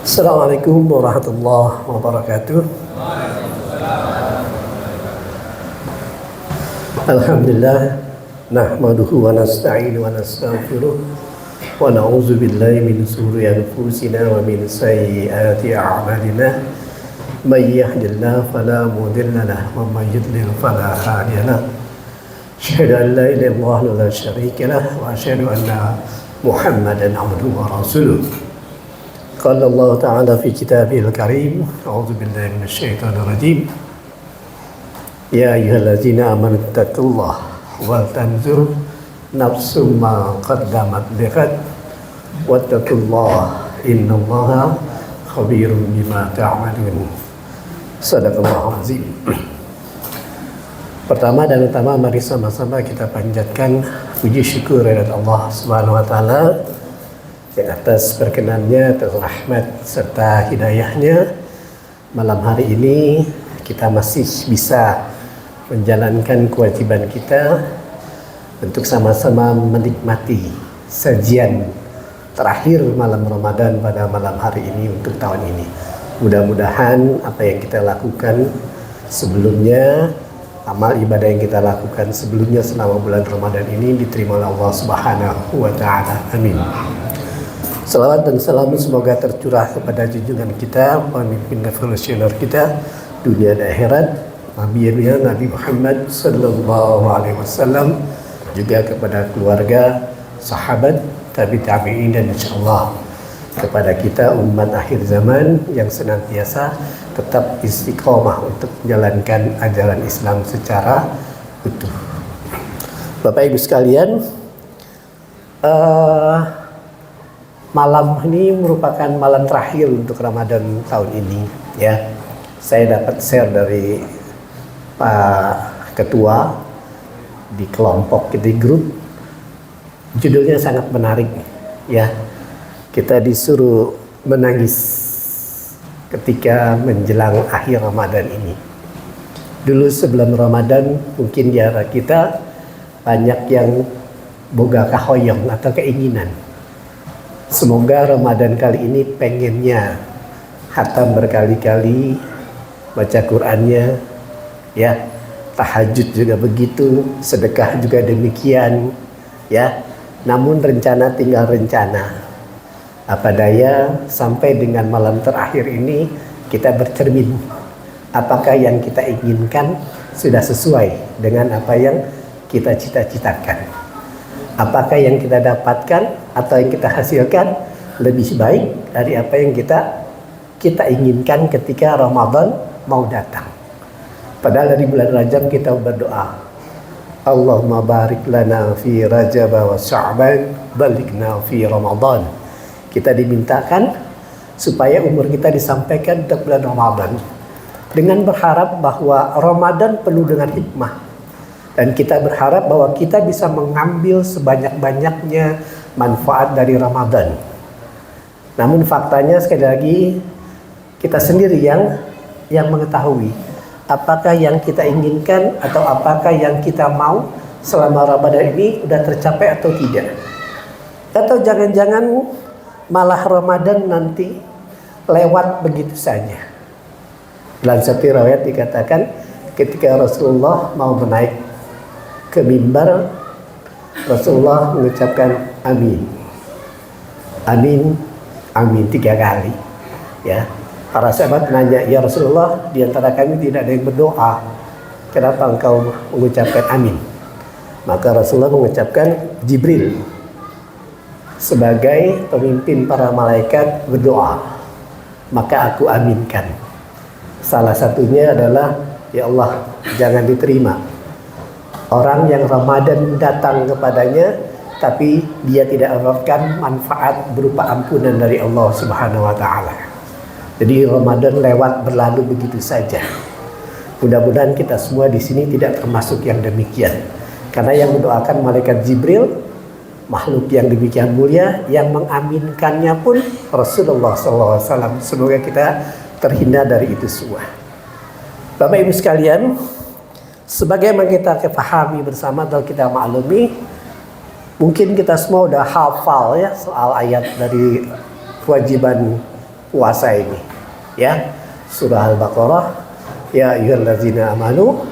Assalamualaikum warahmatullahi wabarakatuh. Alhamdulillah, nahmaduhu wa nasta'inu wa nastaghfiruh wa na'udzu billahi min shururi anfusina wa min sayyiati a'malina. May yahdihillahu fala mudilla lahu wa may yudlil fala hadiya lahu. Asyhadu an la ilaha illallah wa la syarika lahu wa asyhadu anna Muhammadan abduhu wa rasuluh. Qala Allah Ta'ala fi kitabihil karim, a'udzu billahi minasyaitonir rajim. Ya ayyuhallazina amanu taqullaha wal tanzur nafsum ma qaddamat lighad wattaqullaha innallaha khabirum bima ta'malun. Shadaqallahul azim. Pertama dan utama, mari sama-sama kita panjatkan puji syukur kepada Allah Subhanahu wa taala yang atas perkenannya, atas rahmat serta hidayahnya, malam hari ini kita masih bisa menjalankan kewajiban kita untuk sama-sama menikmati sajian terakhir malam Ramadan pada malam hari ini untuk tahun ini. Mudah-mudahan apa yang kita lakukan sebelumnya, amal ibadah yang kita lakukan sebelumnya selama bulan Ramadan ini diterima oleh Allah Subhanahu wa taala. Amin. Salawat dan salam semoga tercurah kepada junjungan kita, pemimpin revolusioner kita dunia dan akhirat, Nabi Muhammad sallallahu alaihi wasallam, juga kepada keluarga, sahabat, tabi'in dan insyaallah kepada kita umat akhir zaman yang senantiasa tetap istiqomah untuk menjalankan ajaran Islam secara utuh. Bapak Ibu sekalian, malam ini merupakan malam terakhir untuk Ramadan tahun ini, ya. Saya dapat share dari Pak Ketua di kelompok, di grup. Judulnya sangat menarik, ya. Kita disuruh menangis ketika menjelang akhir Ramadan ini. Dulu sebelum Ramadan mungkin di arah kita banyak yang boga kahoyong atau keinginan. Semoga Ramadan kali ini pengennya khatam berkali-kali, baca Qur'annya, ya, tahajud juga begitu, sedekah juga demikian, ya. Namun rencana tinggal rencana. Apa daya sampai dengan malam terakhir ini kita bercermin apakah yang kita inginkan sudah sesuai dengan apa yang kita cita-citakan. Apakah yang kita dapatkan atau yang kita hasilkan lebih baik dari apa yang kita inginkan ketika Ramadan mau datang. Padahal dari bulan Rajab kita berdoa, Allahumma barik lana fi Rajab wa Sya'ban, balighna fi Ramadan. Kita dimintakan supaya umur kita disampaikan untuk bulan Ramadan, dengan berharap bahwa Ramadan penuh dengan hikmah. Dan kita berharap bahwa kita bisa mengambil sebanyak-banyaknya manfaat dari Ramadan. Namun faktanya sekali lagi kita sendiri yang mengetahui apakah yang kita inginkan atau apakah yang kita mau selama Ramadan ini sudah tercapai atau tidak. Atau jangan-jangan malah Ramadan nanti lewat begitu saja. Dalam satu riwayat dikatakan ketika Rasulullah mau menaik ke mimbar, Rasulullah mengucapkan amin, amin, amin 3 kali, ya. Para sahabat nanya, ya Rasulullah, di antara kami tidak ada yang berdoa, kenapa engkau mengucapkan amin? Maka Rasulullah mengucapkan, Jibril sebagai pemimpin para malaikat berdoa, maka aku aminkan. Salah satunya adalah, ya Allah, jangan diterima orang yang Ramadan datang kepadanya tapi dia tidak mendapatkan manfaat berupa ampunan dari Allah Subhanahu wa taala. Jadi Ramadan lewat berlalu begitu saja. Mudah-mudahan kita semua di sini tidak termasuk yang demikian. Karena yang mendoakan malaikat Jibril, makhluk yang demikian mulia, yang mengaminkannya pun Rasulullah SAW. Semoga kita terhindar dari itu semua. Bapak Ibu sekalian, sebagaimana kita pahami bersama atau kita maklumi, mungkin kita semua udah hafal ya soal ayat dari kewajiban puasa ini. Ya, surah Al-Baqarah, ya ayyuhallazina amanu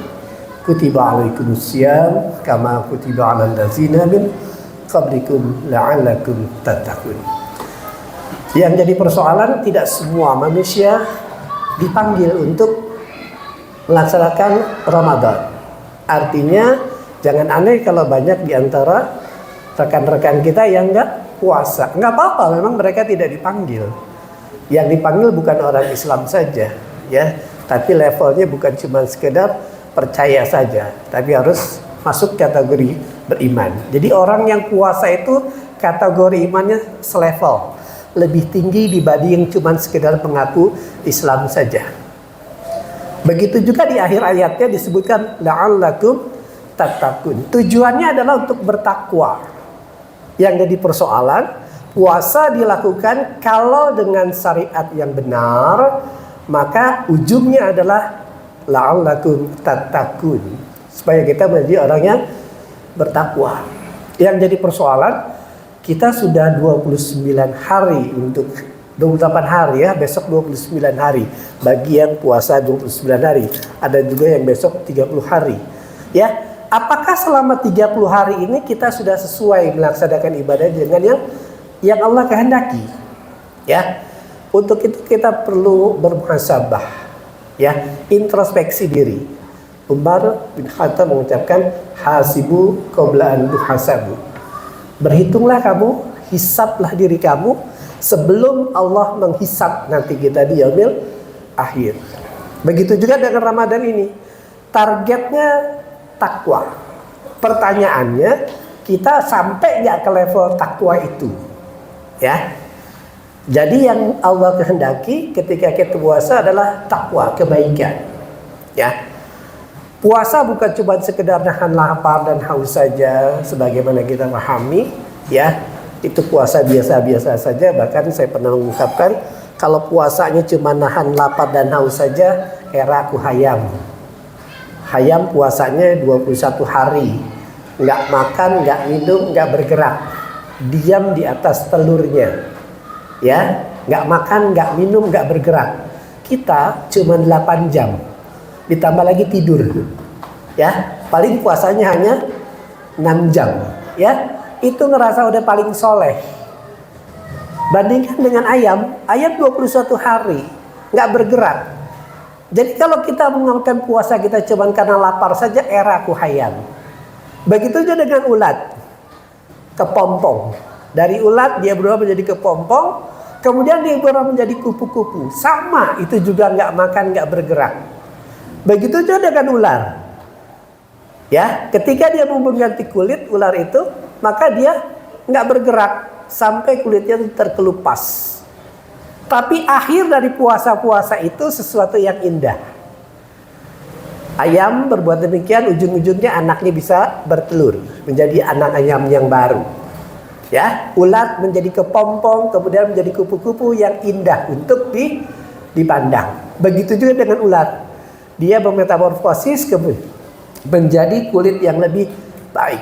kutiba alaikumusiyam kama kutiba alal ladzina min qablikum la'allakum tattaqun. Yang jadi persoalan, tidak semua manusia dipanggil untuk melaksanakan Ramadan. Artinya jangan aneh kalau banyak di antara rekan-rekan kita yang nggak puasa. Nggak apa-apa, memang mereka tidak dipanggil. Yang dipanggil bukan orang Islam saja, ya, tapi levelnya bukan cuma sekedar percaya saja, tapi harus masuk kategori beriman. Jadi orang yang puasa itu kategori imannya selevel, lebih tinggi dibanding yang cuma sekedar mengaku Islam saja. Begitu juga di akhir ayatnya disebutkan la'allakum tattaqun. Tujuannya adalah untuk bertakwa. Yang jadi persoalan, puasa dilakukan kalau dengan syariat yang benar, maka ujungnya adalah la'allakum tattaqun, supaya kita menjadi orang yang bertakwa. Yang jadi persoalan, kita sudah 29 hari untuk 28 hari ya, besok 29 hari. Bagi yang puasa 29 hari, ada juga yang besok 30 hari. Ya, apakah selama 30 hari ini kita sudah sesuai melaksanakan ibadah dengan yang Allah kehendaki? Ya, untuk itu kita perlu bermuhasabah, ya, introspeksi diri. Umar bin Khattab mengucapkan hasibu qabla an tuhasabu. Berhitunglah kamu, hisablah diri kamu sebelum Allah menghisab nanti kita di yaumil akhir. Begitu juga dengan Ramadan ini. Targetnya takwa. Pertanyaannya, kita sampai nggak ke level takwa itu? Ya. Jadi yang Allah kehendaki ketika kita puasa adalah takwa, kebaikan. Ya. Puasa bukan cuma sekedar nahan lapar dan haus saja sebagaimana kita pahami, ya. Itu puasa biasa-biasa saja. Bahkan saya pernah mengungkapkan, kalau puasanya cuma nahan lapar dan haus saja, era Hayam. Hayam puasanya 21 hari, nggak makan, nggak minum, nggak bergerak, diam di atas telurnya, ya, nggak makan, nggak minum, nggak bergerak. Kita cuma 8 jam, ditambah lagi tidur, ya, paling puasanya hanya 6 jam, ya, itu ngerasa udah paling soleh. Bandingkan dengan ayam 21 hari, nggak bergerak. Jadi kalau kita mengamalkan puasa kita cuma karena lapar saja, era Hayam. Begitu juga dengan ulat, kepompong. Dari ulat dia berubah menjadi kepompong, kemudian dia berubah menjadi kupu-kupu. Sama, itu juga nggak makan, nggak bergerak. Begitu juga dengan ular. Ya, ketika dia mau mengganti kulit ular itu, maka dia nggak bergerak sampai kulitnya terkelupas. Tapi akhir dari puasa-puasa itu sesuatu yang indah. Ayam berbuat demikian, ujung-ujungnya anaknya bisa bertelur, menjadi anak ayam yang baru. Ya, ulat menjadi kepompong, kemudian menjadi kupu-kupu yang indah untuk dipandang. Begitu juga dengan ulat. Dia bermetamorfosis menjadi kulit yang lebih baik.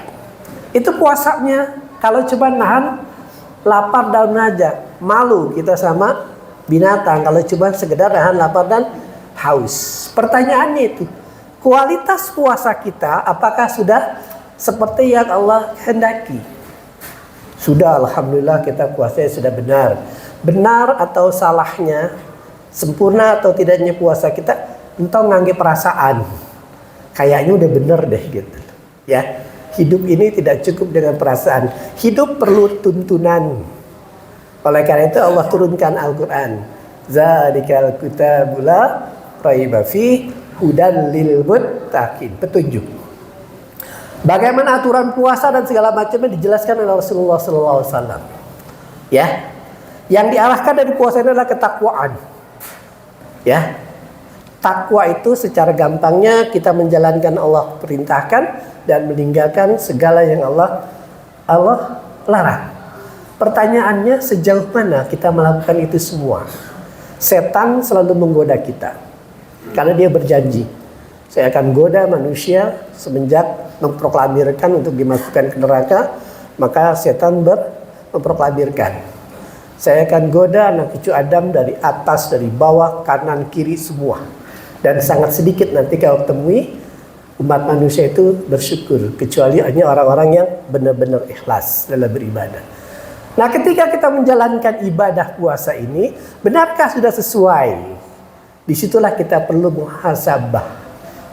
Itu puasanya. Kalau coba nahan lapar daun aja, malu kita sama binatang kalau cuma sekedar nahan lapar dan haus. Pertanyaannya itu, kualitas puasa kita apakah sudah seperti yang Allah hendaki? Sudah, alhamdulillah kita puasanya sudah benar. Benar atau salahnya, sempurna atau tidaknya puasa kita, entah ngangge perasaan. Kayaknya udah bener deh gitu. Ya, hidup ini tidak cukup dengan perasaan. Hidup perlu tuntunan. Oleh karena itu Allah turunkan Al-Quran. Zalikal kitabul la raiba fihi hudan lil muttaqin. Petunjuk. Bagaimana aturan puasa dan segala macamnya dijelaskan oleh Rasulullah SAW. Ya, yang diarahkan dari puasa ini adalah ketakwaan. Ya, takwa itu secara gampangnya kita menjalankan Allah perintahkan dan meninggalkan segala yang Allah larang. Pertanyaannya, sejauh mana kita melakukan itu semua? Setan selalu menggoda kita karena dia berjanji, saya akan goda manusia semenjak memproklamirkan untuk dimasukkan ke neraka. Maka setan memproklamirkan, Saya akan goda anak cucu Adam dari atas, dari bawah, kanan, kiri semua. Dan sangat sedikit nanti kau temui umat manusia itu bersyukur, kecuali hanya orang-orang yang benar-benar ikhlas dalam beribadah. Nah, ketika kita menjalankan ibadah puasa ini, benarkah sudah sesuai? Disitulah kita perlu muhasabah,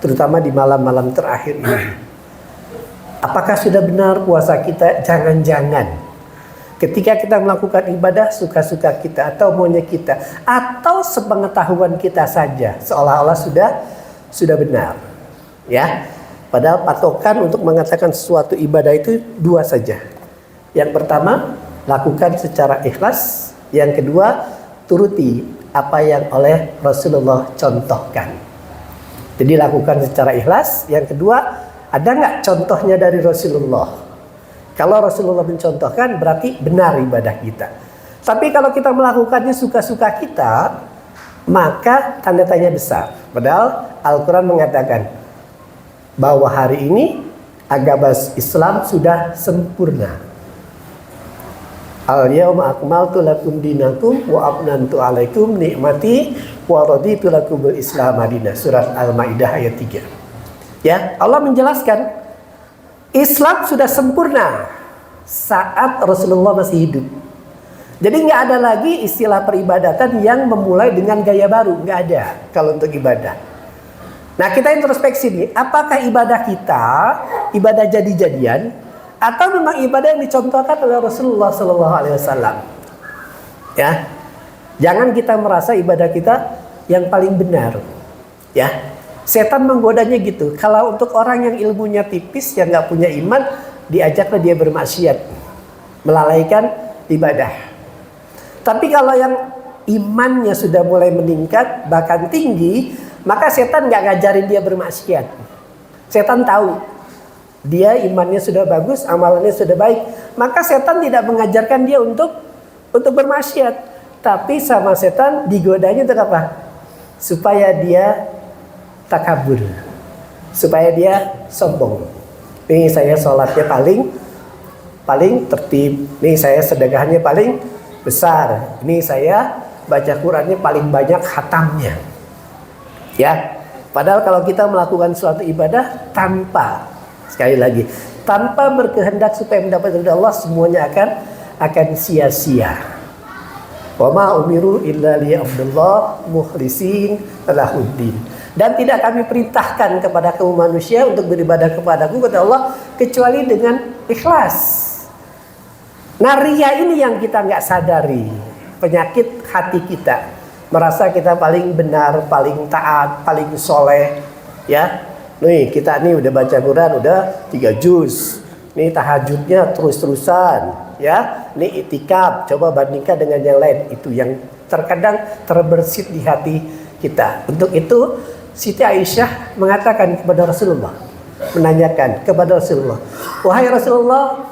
terutama di malam-malam terakhir ini. Apakah sudah benar puasa kita? Jangan-jangan ketika kita melakukan ibadah suka-suka kita atau maunya kita atau sepengetahuan kita saja, seolah-olah sudah benar. Ya, padahal patokan untuk mengatakan sesuatu ibadah itu dua saja. Yang pertama, lakukan secara ikhlas. Yang kedua, turuti apa yang oleh Rasulullah contohkan. Jadi lakukan secara ikhlas. Yang kedua, ada nggak contohnya dari Rasulullah? Kalau Rasulullah mencontohkan berarti benar ibadah kita. Tapi kalau kita melakukannya suka-suka kita, maka tanda tanya besar. Padahal Al-Quran mengatakan bahwa hari ini agama Islam sudah sempurna. Al-yawma akmaltu lakum dinakum wa abnantu alaikum nikmati wa raditu lakumul Islam madinah. Surat Al-Maidah ayat 3. Ya, Allah menjelaskan Islam sudah sempurna saat Rasulullah masih hidup. Jadi nggak ada lagi istilah peribadatan yang memulai dengan gaya baru, nggak ada kalau untuk ibadah. Nah, kita introspeksi nih, apakah ibadah kita ibadah jadi-jadian atau memang ibadah yang dicontohkan oleh Rasulullah SAW? Ya, jangan kita merasa ibadah kita yang paling benar. Ya, setan menggodanya gitu. Kalau untuk orang yang ilmunya tipis, yang nggak punya iman, diajaklah dia bermaksiat, melalaikan ibadah. Tapi kalau yang imannya sudah mulai meningkat, bahkan tinggi, maka setan nggak ngajarin dia bermaksiat. Setan tahu dia imannya sudah bagus, amalannya sudah baik, maka setan tidak mengajarkan dia untuk bermaksiat. Tapi sama setan digodanya untuk apa? Supaya dia takabur, supaya dia sombong. Nih saya sholatnya paling tertib, nih saya sedekahnya paling besar, nih saya baca Qurannya paling banyak khatamnya. Ya, padahal kalau kita melakukan suatu ibadah tanpa, sekali lagi, tanpa berkehendak supaya mendapat ridha Allah, semuanya akan sia-sia. Wa ma umiru illa liya'budullah mukhlisin lahuddin. Dan tidak kami perintahkan kepada kaum manusia untuk beribadah kepadaku, kata Allah, kecuali dengan ikhlas. Nah, riya ini yang kita nggak sadari, penyakit hati kita, merasa kita paling benar, paling taat, paling soleh. Ya, nih kita nih udah baca Quran udah 3 juz, nih tahajudnya terus-terusan, ya, nih itikaf. Coba bandingkan dengan yang lain, itu yang terkadang terbersit di hati kita. Untuk itu Siti Aisyah mengatakan kepada Rasulullah, menanyakan kepada Rasulullah, wahai Rasulullah,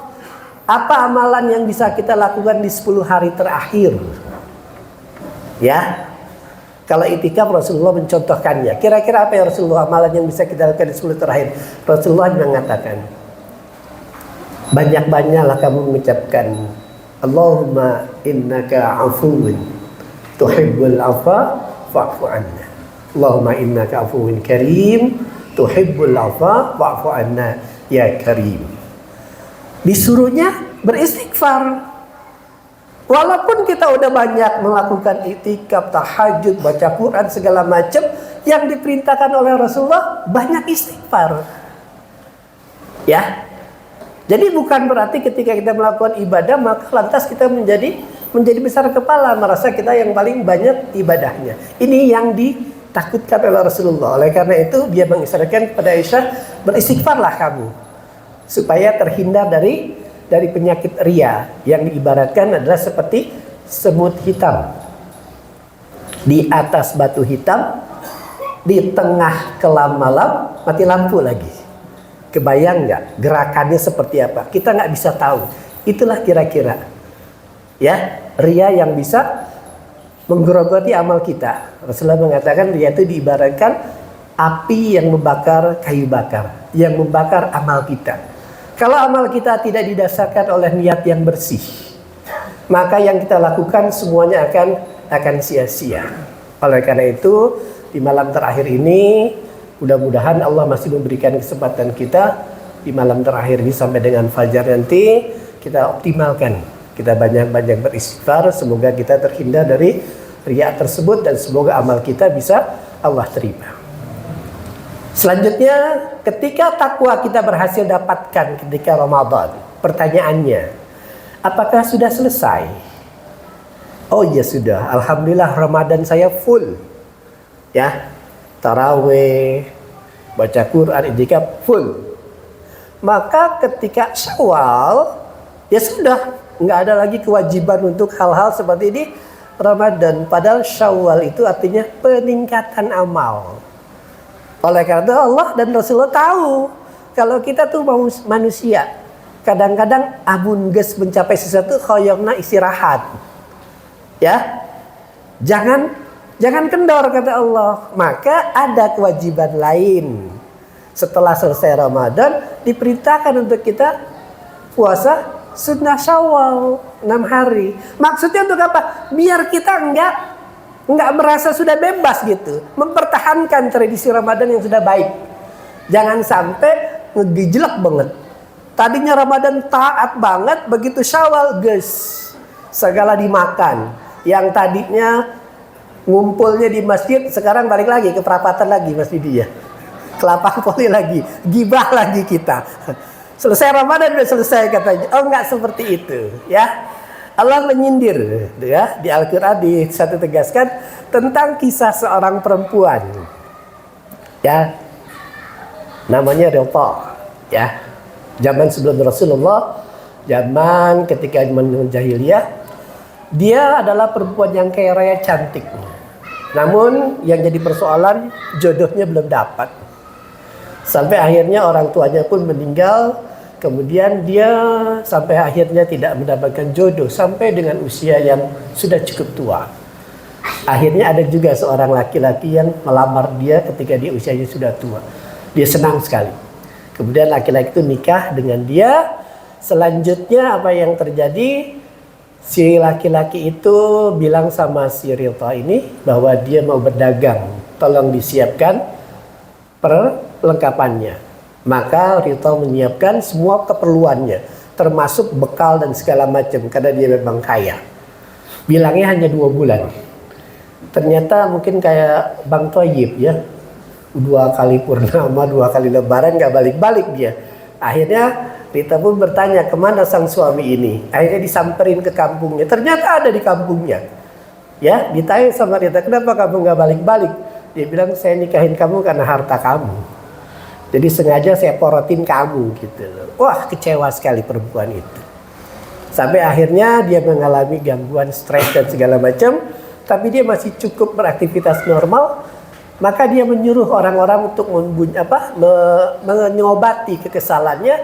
apa amalan yang bisa kita lakukan di 10 hari terakhir? Ya, kalau itikaf Rasulullah mencontohkannya. Kira-kira apa ya Rasulullah amalan yang bisa kita lakukan di 10 terakhir? Rasulullah mengatakan, banyak-banyaklah kamu mengucapkan Allahumma innaka afuwun tuhibbul afwa fa'fu anna. Allahumma innaka afuwun karim tuhibbul afwa fa'fu anna ya karim. Disuruhnya beristighfar. Walaupun kita udah banyak melakukan itikaf, tahajud, baca Quran segala macam, yang diperintahkan oleh Rasulullah banyak istighfar. Ya. Jadi bukan berarti ketika kita melakukan ibadah maka lantas kita menjadi besar kepala, merasa kita yang paling banyak ibadahnya. Ini yang ditakutkan oleh Rasulullah. Oleh karena itu dia mengisyaratkan kepada Aisyah, beristighfarlah kamu supaya terhindar dari penyakit riya yang diibaratkan adalah seperti semut hitam di atas batu hitam, di tengah kelam malam mati lampu lagi. Kebayang nggak gerakannya seperti apa? Kita nggak bisa tahu. Itulah kira-kira ya riya yang bisa menggerogoti amal kita. Rasulullah mengatakan riya itu diibaratkan api yang membakar kayu bakar, yang membakar amal kita. Kalau amal kita tidak didasarkan oleh niat yang bersih, maka yang kita lakukan semuanya akan sia-sia. Oleh karena itu, di malam terakhir ini, mudah-mudahan Allah masih memberikan kesempatan kita di malam terakhir ini sampai dengan fajar nanti, kita optimalkan. Kita banyak-banyak beristighfar, semoga kita terhindar dari riya tersebut dan semoga amal kita bisa Allah terima. Selanjutnya, ketika takwa kita berhasil dapatkan ketika Ramadan, pertanyaannya, apakah sudah selesai? Oh iya sudah, alhamdulillah Ramadan saya full. Ya, taraweh, baca Quran, i'tikaf full. Maka ketika Syawal, ya sudah, nggak ada lagi kewajiban untuk hal-hal seperti ini Ramadan. Padahal Syawal itu artinya peningkatan amal. Oleh karena itu Allah dan Rasulullah tahu kalau kita tuh manusia, kadang-kadang amun geus mencapai sesuatu khoyongna istirahat. Ya. Jangan kendor kata Allah. Maka ada kewajiban lain. Setelah selesai Ramadan diperintahkan untuk kita puasa sunnah Syawal 6 hari. Maksudnya untuk apa? Biar kita enggak merasa sudah bebas gitu, mempertahankan tradisi Ramadan yang sudah baik. Jangan sampai ngegejlek banget. Tadinya Ramadan taat banget, begitu Syawal guys, segala dimakan. Yang tadinya ngumpulnya di masjid, sekarang balik lagi ke perapatan lagi masjid dia. Kelapa poli lagi, gibah lagi kita. Selesai Ramadan udah selesai katanya. Oh enggak seperti itu, ya. Allah menyindir ya di Al-Qur'an tegaskan tentang kisah seorang perempuan. Ya. Namanya Rilta, ya. Zaman sebelum Rasulullah, zaman ketika zaman jahiliyah, dia adalah perempuan yang kaya raya cantik. Namun yang jadi persoalan jodohnya belum dapat. Sampai akhirnya orang tuanya pun meninggal. Kemudian dia sampai akhirnya tidak mendapatkan jodoh sampai dengan usia yang sudah cukup tua. Akhirnya ada juga seorang laki-laki yang melamar dia ketika dia usianya sudah tua. Dia senang sekali. Kemudian laki-laki itu nikah dengan dia. Selanjutnya apa yang terjadi? Si laki-laki itu bilang sama si Rilta ini bahwa dia mau berdagang. Tolong disiapkan perlengkapannya. Maka Rilta menyiapkan semua keperluannya, termasuk bekal dan segala macam, karena dia memang kaya. Bilangnya hanya 2 bulan. Ternyata mungkin kayak Bang Toyib ya, 2 kali purnama, 2 kali lebaran gak balik-balik dia. Akhirnya Rita pun bertanya kemana sang suami ini. Akhirnya disamperin ke kampungnya. Ternyata ada di kampungnya. Ya, ditanya sama Rita, kenapa kamu gak balik-balik? Dia bilang, saya nikahin kamu karena harta kamu. Jadi sengaja saya porotin kamu gitu. Wah, kecewa sekali perempuan itu. Sampai akhirnya dia mengalami gangguan stres dan segala macam. Tapi dia masih cukup beraktivitas normal. Maka dia menyuruh orang-orang untuk mengobati kekesalannya.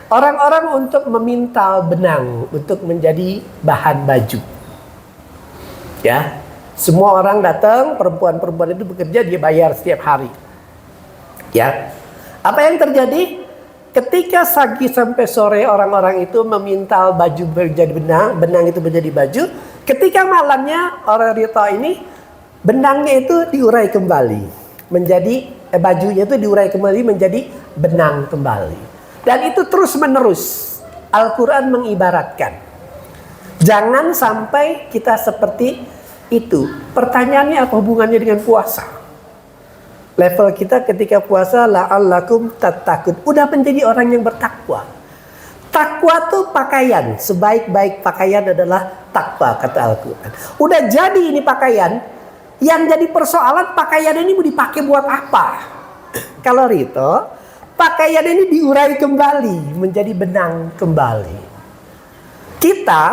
Orang-orang untuk memintal benang untuk menjadi bahan baju. Ya, semua orang datang, perempuan-perempuan itu bekerja, dia bayar setiap hari. Ya. Apa yang terjadi? Ketika pagi sampai sore orang-orang itu memintal baju menjadi benang, benang itu menjadi baju. Ketika malamnya orang Rita ini benangnya itu diurai kembali menjadi bajunya itu diurai kembali menjadi benang kembali. Dan itu terus menerus. Al-Quran mengibaratkan, jangan sampai kita seperti itu. Pertanyaannya apa hubungannya dengan puasa? Level kita ketika puasa la'allakum tattaqun, udah menjadi orang yang bertakwa. Takwa tuh pakaian, sebaik-baik pakaian adalah takwa kata Al-Quran. Udah jadi ini pakaian, yang jadi persoalan pakaian ini mau dipakai buat apa? Kalau Rito, pakaian ini diurai kembali menjadi benang kembali. Kita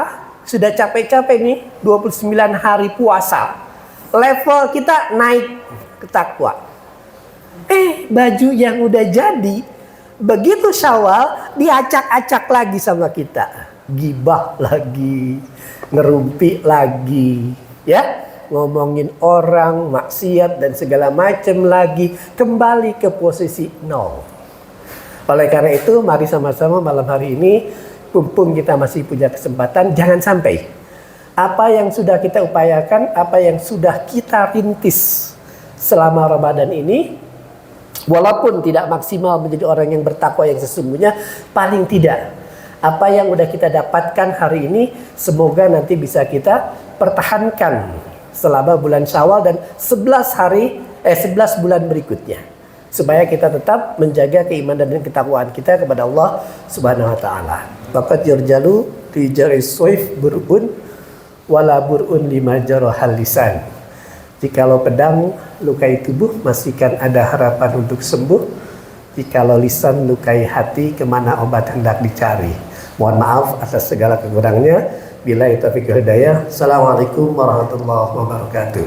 sudah capek-capek nih 29 hari puasa. Level kita naik ke takwa. Baju yang udah jadi, begitu Syawal diacak-acak lagi sama kita. Gibah lagi, ngerumpi lagi, ya, ngomongin orang, maksiat dan segala macam lagi, kembali ke posisi nol. Oleh karena itu, mari sama-sama malam hari ini, mumpung kita masih punya kesempatan, jangan sampai Apa yang sudah kita upayakan, apa yang sudah kita rintis selama Ramadan ini, walaupun tidak maksimal menjadi orang yang bertakwa yang sesungguhnya, paling tidak apa yang udah kita dapatkan hari ini semoga nanti bisa kita pertahankan selama bulan Syawal dan 11 bulan berikutnya, supaya kita tetap menjaga keimanan dan ketakwaan kita kepada Allah Subhanahu wa taala. Faqad yurjalu fi jaris soif burun wala burun lima jarahal lisan. Jikalau pedang lukai tubuh, masihkan ada harapan untuk sembuh. Jikalau lisan lukai hati, kemana obat hendak dicari. Mohon maaf atas segala kekurangannya. Billahi taufiq wal hidayah. Assalamualaikum warahmatullahi wabarakatuh.